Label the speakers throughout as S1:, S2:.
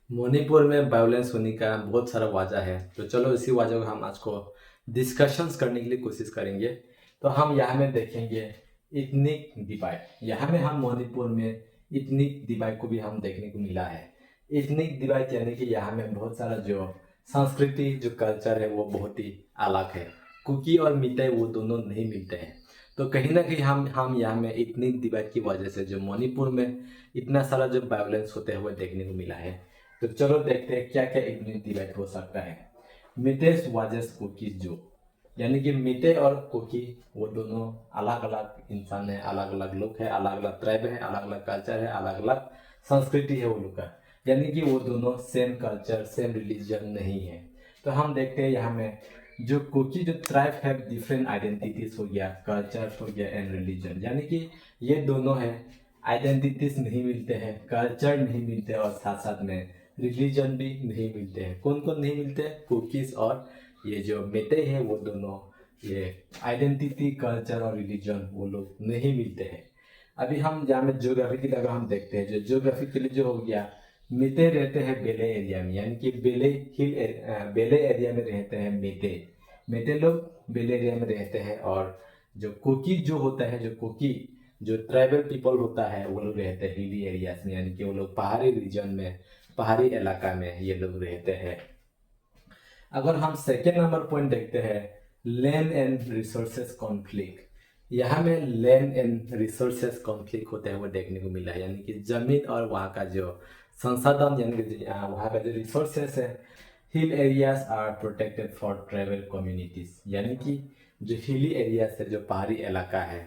S1: मणिपुर में वायलेंस होने का बहुत सारा वजह है। तो चलो इसी वजह को हम आज को डिस्कशंस करने के लिए कोशिश करेंगे। तो हम यहाँ में देखेंगे इथनिक डिवाइड। यहाँ में हम मणिपुर में इथनिक डिवाइड को भी हम देखने को मिला है। इथनिक डिवाइड यानी कि यहाँ में बहुत सारा जो संस्कृति जो कल्चर है वो बहुत ही अलग है। कुकी और मिठाई वो दोनों नहीं मिलते हैं। तो कहीं ना कहीं हम यहाँ में इथनिक डिवाइड की वजह से जो मणिपुर में इतना सारा जो वायलेंस होते हुए देखने को मिला है। तो चलो देखते हैं क्या क्या इम्यूनिटी डिवाइड हो सकता है। मिटेस वाजेस कुकीज जो यानी कि मिटे और कुकी वो दोनों अलग अलग इंसान है, अलग अलग लोग है, अलग अलग ट्राइब है, अलग अलग कल्चर है, अलग अलग संस्कृति है वो लोग का। यानी कि वो दोनों सेम कल्चर सेम रिलीजन नहीं है। तो हम देखते हैं यहाँ में जो कुकी जो ट्राइब है डिफरेंट आइडेंटिटीज हो गया, कल्चर हो गया एंड रिलीजन। यानी कि ये दोनों है आइडेंटिटीज नहीं मिलते हैं, कल्चर नहीं मिलते और साथ साथ में रिलीजन भी नहीं मिलते हैं। कौन कौन नहीं मिलते हैं? कुकीज और ये जो मेटे हैं वो दोनों ये आइडेंटिटी कल्चर और रिलीजन वो लोग नहीं मिलते हैं। अभी हम जहाँ में ज्योग्राफी की अगर हम देखते हैं जो ज्योग्राफिकली जो हो गया मेटे रहते हैं बेले एरिया में। यानी कि बेले एरिया में रहते हैं मेटे। मेटे लोग बेले एरिया में रहते हैं। और जो कुकी जो होता है जो कुकी जो ट्राइबल पीपल होता है वो लोग रहते हैं हिली एरियाज में। यानी कि वो लोग पहाड़ी रीजन में पहाड़ी इलाका में ये लोग रहते हैं। अगर हम सेकेंड नंबर पॉइंट देखते हैं लैंड एंड रिसोर्सेज कॉन्फ्लिक्ट। यहाँ में लैंड एंड रिसोर्सेज कॉन्फ्लिक्ट होते हुए देखने को मिला है। यानी कि जमीन और वहाँ का जो संसाधन यानी कि वहाँ का जो रिसोर्सेस है। Hill areas are protected for tribal communities. यानी कि जो हिली एरियाज है जो पहाड़ी इलाका है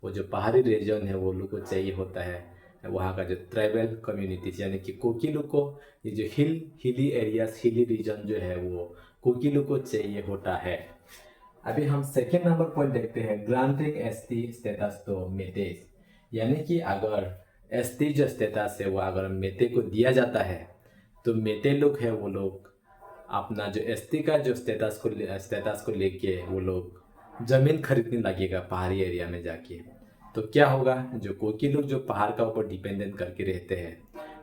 S1: वो जो पहाड़ी रीजन है वो लोग को चाहिए होता है। वहाँ का जो ट्राइबल कम्युनिटीज यानी कि कोकी लोग को ये जो हिली एरियाज हिली रीजन जो है वो कोकी लोग को चाहिए होता है। अभी हम सेकेंड नंबर पॉइंट देखते हैं ग्रांटिंग एसटी स्टेटस टू मेटेस। यानी कि अगर एसटी जो स्टेटस है वो अगर मेटे को दिया जाता है तो मेटे लोग है वो लोग अपना जो एसटी का जो स्टेटस को लेके वो लोग जमीन खरीदने लगेगा पहाड़ी एरिया में जाके। तो क्या होगा जो कोकी लोग जो पहाड़ का ऊपर डिपेंडेंट करके रहते हैं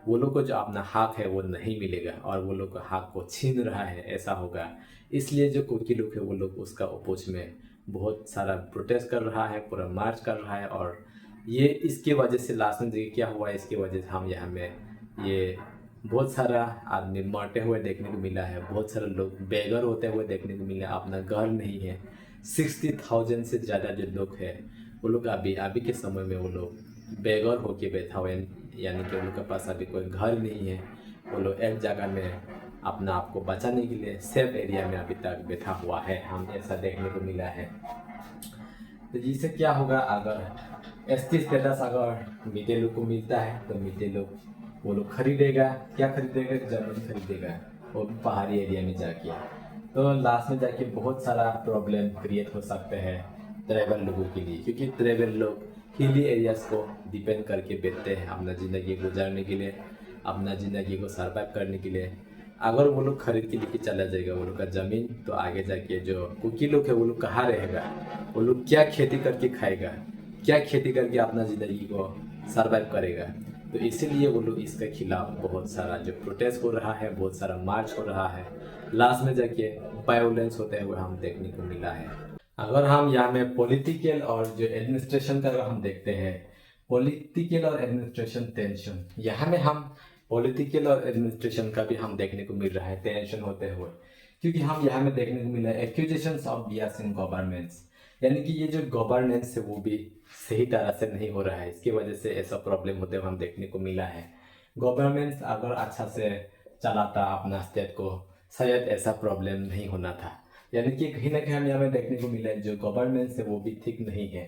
S1: वो लोग को जो अपना हक है वो नहीं मिलेगा और वो लोग का हक को छीन रहा है ऐसा होगा। इसलिए जो कोकी लोग है वो लोग उसका अपोज में बहुत सारा प्रोटेस्ट कर रहा है, पूरा मार्च कर रहा है। और ये इसके वजह से लास्ट में देखिए क्या हुआ। इसकी वजह से हम यहाँ में ये बहुत सारा आदमी मरते हुए देखने को मिला है, बहुत सारे लोग बेघर होते हुए देखने को मिला, अपना घर नहीं है। 60,000 से ज़्यादा जो लोग हैं वो लोग अभी अभी के समय में वो लोग बेघर होके बैठा हुए हैं। यानी कि उनके पास अभी कोई घर नहीं है। वो लोग एक जगह में अपना आप को बचाने के लिए सेफ एरिया में अभी तक बैठा हुआ है, हम ऐसा देखने को मिला है। तो जिससे क्या होगा अगर एसटी स्टेटस अगर मिडिल लोग को मिलता है तो मिडिल लोग वो लोग खरीदेगा। क्या खरीदेगा? जमीन खरीदेगा वो भी पहाड़ी एरिया में जाके। तो लास्ट में जाके बहुत सारा प्रॉब्लम क्रिएट हो सकते हैं ट्राइबल लोगों के लिए, क्योंकि ट्राइबल लोग हिली एरियाज को डिपेंड करके बैठते हैं अपना ज़िंदगी गुजारने के लिए, अपना ज़िंदगी को सर्वाइव करने के लिए। अगर वो लोग खरीद के लेके चला जाएगा वो लोग का ज़मीन तो आगे जाके जो कुकी लोग है वो लोग कहाँ रहेगा? वो लोग क्या खेती करके खाएगा? क्या खेती करके अपना ज़िंदगी को सर्वाइव करेगा? तो इसीलिए वो लोग इसके खिलाफ बहुत सारा जो प्रोटेस्ट हो रहा है, बहुत सारा मार्च हो रहा है। लास्ट में जाके वायोलेंस होते हुए हम देखने को मिला है। अगर हम यहाँ में पॉलिटिकल और जो एडमिनिस्ट्रेशन का अगर हम देखते हैं पॉलिटिकल और एडमिनिस्ट्रेशन टेंशन, यहाँ में हम पॉलिटिकल और एडमिनिस्ट्रेशन का भी हम देखने को मिल रहा है टेंशन होते हुए। क्योंकि हम यहाँ में देखने को मिला है accusations of Beas in governance. यानी कि ये जो गवर्नेंस है वो भी सही तरह से नहीं हो रहा है, इसकी वजह से ऐसा प्रॉब्लम होते हुए हम देखने को मिला है। गवर्नेंस अगर अच्छा से चलाता अपना स्टेट को शायद ऐसा प्रॉब्लम नहीं होना था। यानी कि कहीं ना कहीं हम यहाँ में देखने को मिला है जो गवर्नेंस है वो भी ठीक नहीं है।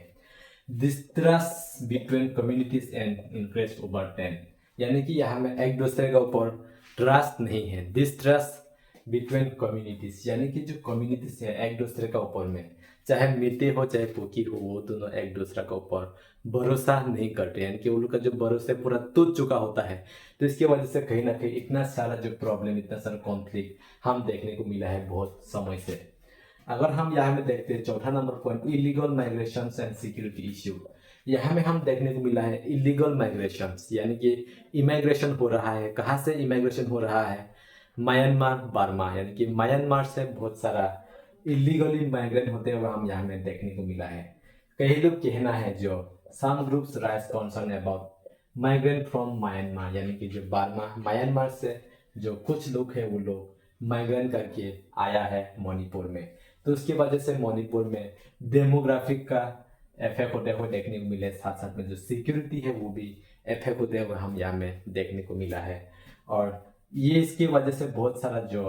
S1: Distrust between communities and increased over time. यानी कि यहाँ में एक दूसरे के ऊपर ट्रस्ट नहीं है। डिस्ट्रस्ट बिटवीन कम्युनिटीज यानी कि जो कम्युनिटीज है एक दूसरे के ऊपर में, चाहे मिट्टी हो चाहे कुकी हो, वो दोनों एक दूसरे के ऊपर भरोसा नहीं करते। यानी कि उन लोग का जो भरोसा पूरा टूट चुका होता है। तो इसकी वजह से कहीं ना कहीं इतना सारा जो प्रॉब्लम, इतना सारा कॉन्फ्लिक्ट हम देखने को मिला है बहुत समय से। अगर हम यहाँ में देखते हैं चौथा number point illegal migration and security issue. यहाँ में हम देखने को मिला है इलीगल माइग्रेशन, यानी कि इमिग्रेशन हो रहा है। कहाँ से इमिग्रेशन हो रहा है? म्यांमार, बर्मा, यानी कि म्यांमार से बहुत सारा इलीगली माइग्रेट होते हुए हम यहाँ में देखने को मिला है। कई लोग कहना है जो some groups rise concern about migrant from Myanmar, यानी कि जो बर्मा म्यांमार से जो कुछ लोग हैं वो लोग माइग्रेंट करके आया है मणिपुर में, तो उसकी वजह से मणिपुर में डेमोग्राफिक का इफेक्ट होते हुए देखने को मिले, साथ साथ में जो सिक्योरिटी है वो भी इफेक्ट होते हुए हम यहाँ में देखने को मिला है। और ये इसकी वजह से बहुत सारा जो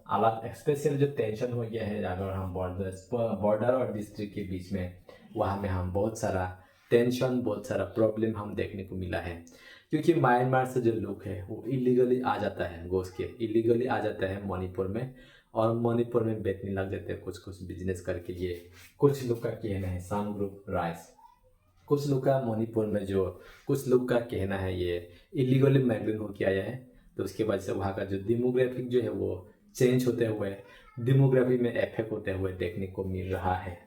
S1: अलग स्पेशल जो टेंशन हो गया है, अगर हम बॉर्डर और डिस्ट्रिक्ट के बीच में, वहाँ में हम बहुत सारा टेंशन, बहुत सारा प्रॉब्लम हम देखने को मिला है। क्योंकि म्यांमार से जो लोग हैं वो इलीगली आ जाता है, घुस के इलीगली आ जाता है मणिपुर में, और मणिपुर में बेचने लग जाते हैं कुछ कुछ बिजनेस करके। ये कुछ लोग का कहना है, सम ग्रुप राइस, कुछ लोग का मणिपुर में जो कुछ लोग का कहना है ये इलीगली माइग्रेट होके आया है, तो उसके वजह से वहाँ का जो डेमोग्राफिक जो है वो चेंज होते हुए डेमोग्राफी में इफेक्ट होते हुए देखने को मिल रहा है।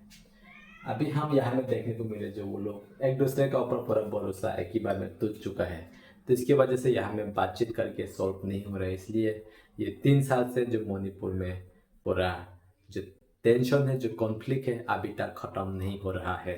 S1: अभी हम यहाँ में देखने को मिले जो वो लोग एक दूसरे का ऊपर पूरा भरोसा एक ही बार में टूट चुका है, तो इसकी वजह से यहाँ में बातचीत करके सॉल्व नहीं हो रहा है। इसलिए ये 3 साल से जो मणिपुर में पूरा जो टेंशन है, जो कॉन्फ्लिक्ट है, अभी तक खत्म नहीं हो रहा है।